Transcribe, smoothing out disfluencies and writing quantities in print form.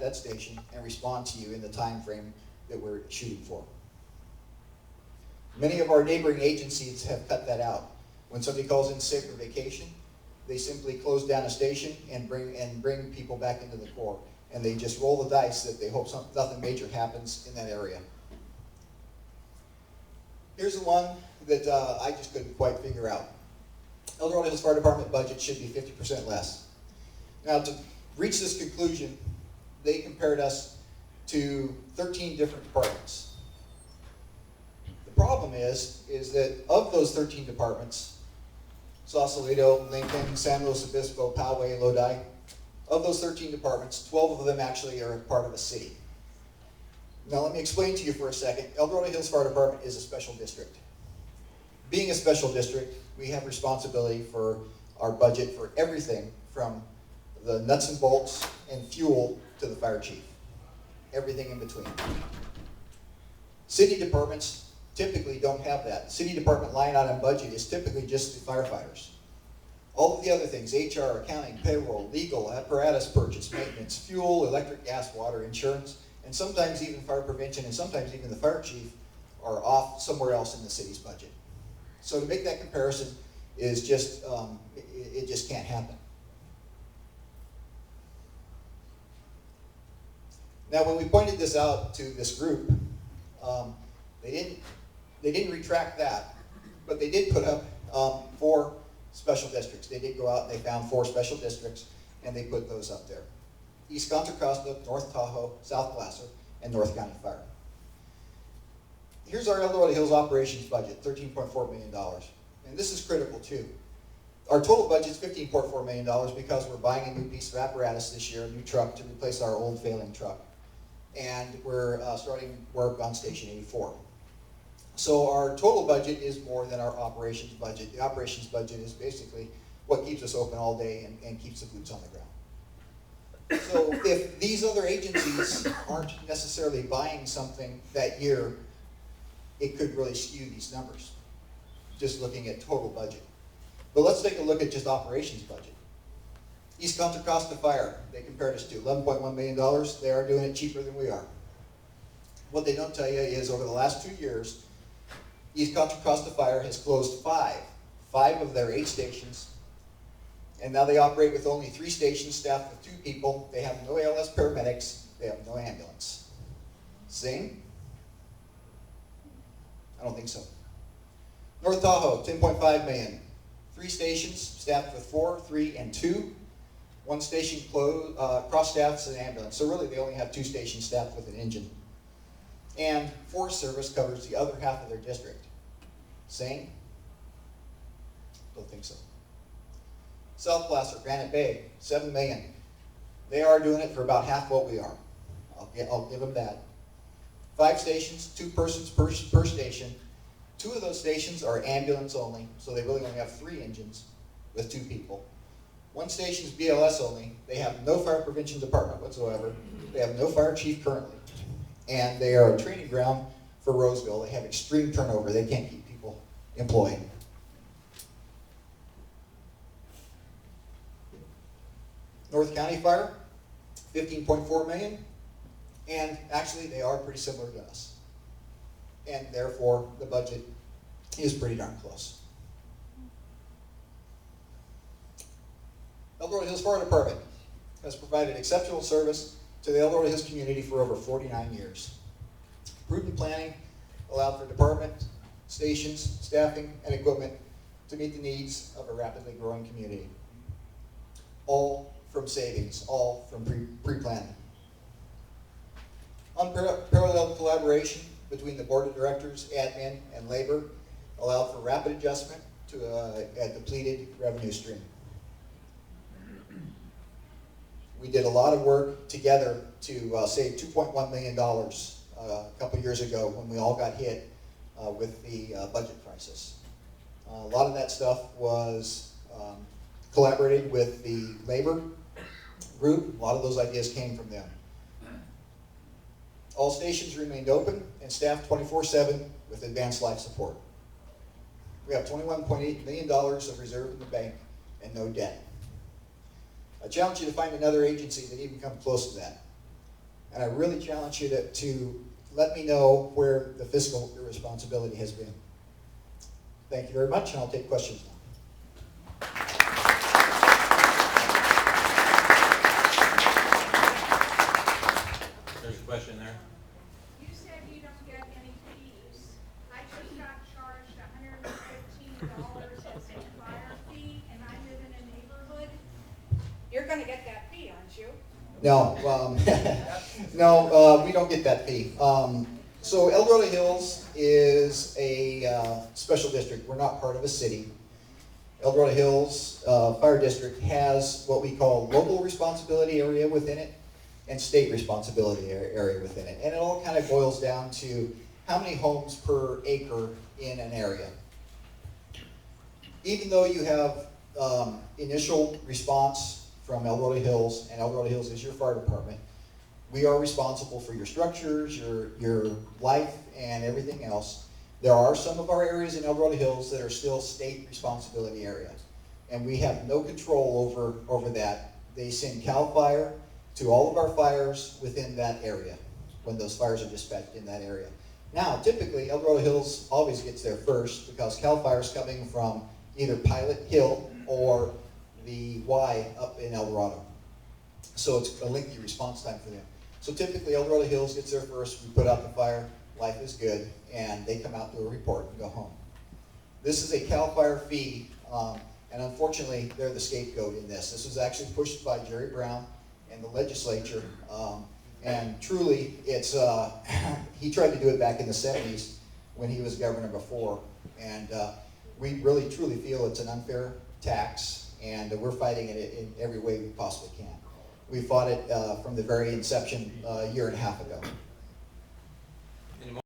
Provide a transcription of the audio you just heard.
that station and respond to you in the time frame that we're shooting for. Many of our neighboring agencies have cut that out. When somebody calls in sick or vacation, they simply close down a station and bring people back into the Corps. And they just roll the dice that they hope nothing major happens in that area. Here's the one that I just couldn't quite figure out. El Dorado Hills Fire Department budget should be 50% less. Now, to reach this conclusion, they compared us to 13 different departments. The problem is that of those 13 departments, Sausalito, Lincoln, San Luis Obispo, Poway, Lodi, of those 13 departments, 12 of them actually are part of a city. Now let me explain to you for a second. El Dorado Hills Fire Department is a special district. Being a special district, we have responsibility for our budget for everything from the nuts and bolts and fuel to the fire chief. Everything in between. City departments typically don't have that. City department line item budget is typically just the firefighters. All of the other things, HR, accounting, payroll, legal, apparatus purchase, maintenance, fuel, electric, gas, water, insurance, and sometimes even fire prevention, and sometimes even the fire chief are off somewhere else in the city's budget. So to make that comparison is just, it just can't happen. Now when we pointed this out to this group, they didn't retract that, but they did put up 4 special districts. They did go out and they found 4 special districts and they put those up there. East Contra Costa, North Tahoe, South Placer, and North County Fire. Here's our El Dorado Hills operations budget, $13.4 million. And this is critical too. Our total budget is $15.4 million because we're buying a new piece of apparatus this year, a new truck to replace our old failing truck. And we're starting work on Station 84. So our total budget is more than our operations budget. The operations budget is basically what keeps us open all day and keeps the boots on the ground. So if these other agencies aren't necessarily buying something that year, it could really skew these numbers, just looking at total budget. But let's take a look at just operations budget. East Contra Costa Fire, they compared us to $11.1 million. They are doing it cheaper than we are. What they don't tell you is over the last 2 years, East Contra Costa Fire has closed 5 of their 8 stations, and now they operate with only 3 stations staffed with 2 people. They have no ALS paramedics. They have no ambulance. Same? I don't think so. North Tahoe, $10.5 million. 3 stations staffed with 4, 3, and 2. 1 station cross-staffed as an ambulance. So really they only have 2 stations staffed with an engine. And Forest Service covers the other half of their district. Same? Don't think so. South Placer, Granite Bay, $7 million. They are doing it for about half what we are. I'll give them that. 5 stations, 2 persons per station. 2 of those stations are ambulance only, so they really only have 3 engines with 2 people. 1 station is BLS only. They have no fire prevention department whatsoever. They have no fire chief currently. And they are a training ground for Roseville. They have extreme turnover. They can't keep people employed. North County Fire, $15.4 million. And actually, they are pretty similar to us. And therefore, the budget is pretty darn close. El Dorado Hills Fire Department has provided exceptional service to the El Dorado Hills community for over 49 years. Prudent planning allowed for department, stations, staffing, and equipment to meet the needs of a rapidly growing community. All from savings, all from pre-planning. Unparalleled collaboration between the board of directors, admin, and labor allowed for rapid adjustment to a depleted revenue stream. We did a lot of work together to save $2.1 million a couple years ago when we all got hit with the budget crisis. A lot of that stuff was collaborated with the labor group. A lot of those ideas came from them. All stations remained open and staffed 24/7 with advanced life support. We have $21.8 million of reserve in the bank and no debt. I challenge you to find another agency that even comes close to that. And I really challenge you to let me know where the fiscal irresponsibility has been. Thank you very much, and I'll take questions now. There's a question there. You said you don't get any fees. I just got charged $115 as a fire fee, and I live in a neighborhood. You're gonna get that fee, aren't you? No, no, we don't get that fee. So El Dorado Hills is a special district. We're not part of a city. El Dorado Hills Fire District has what we call local responsibility area within it and state responsibility area within it. And it all kind of boils down to how many homes per acre in an area. Even though you have initial response from El Dorado Hills, and El Dorado Hills is your fire department, we are responsible for your structures, your life, and everything else. There are some of our areas in El Dorado Hills that are still state responsibility areas, and we have no control over that. They send CAL FIRE to all of our fires within that area when those fires are dispatched in that area. Now, typically, El Dorado Hills always gets there first because CAL FIRE is coming from either Pilot Hill or the Y up in El Dorado. So it's a lengthy response time for them. So typically El Dorado Hills gets there first, we put out the fire, life is good, and they come out, do a report, and go home. This is a CAL FIRE fee, and unfortunately they're the scapegoat in this. This was actually pushed by Jerry Brown and the legislature, and truly it's, he tried to do it back in the 70s when he was governor before, and we really truly feel it's an unfair tax, and we're fighting it in every way we possibly can. We fought it from the very inception a year and a half ago.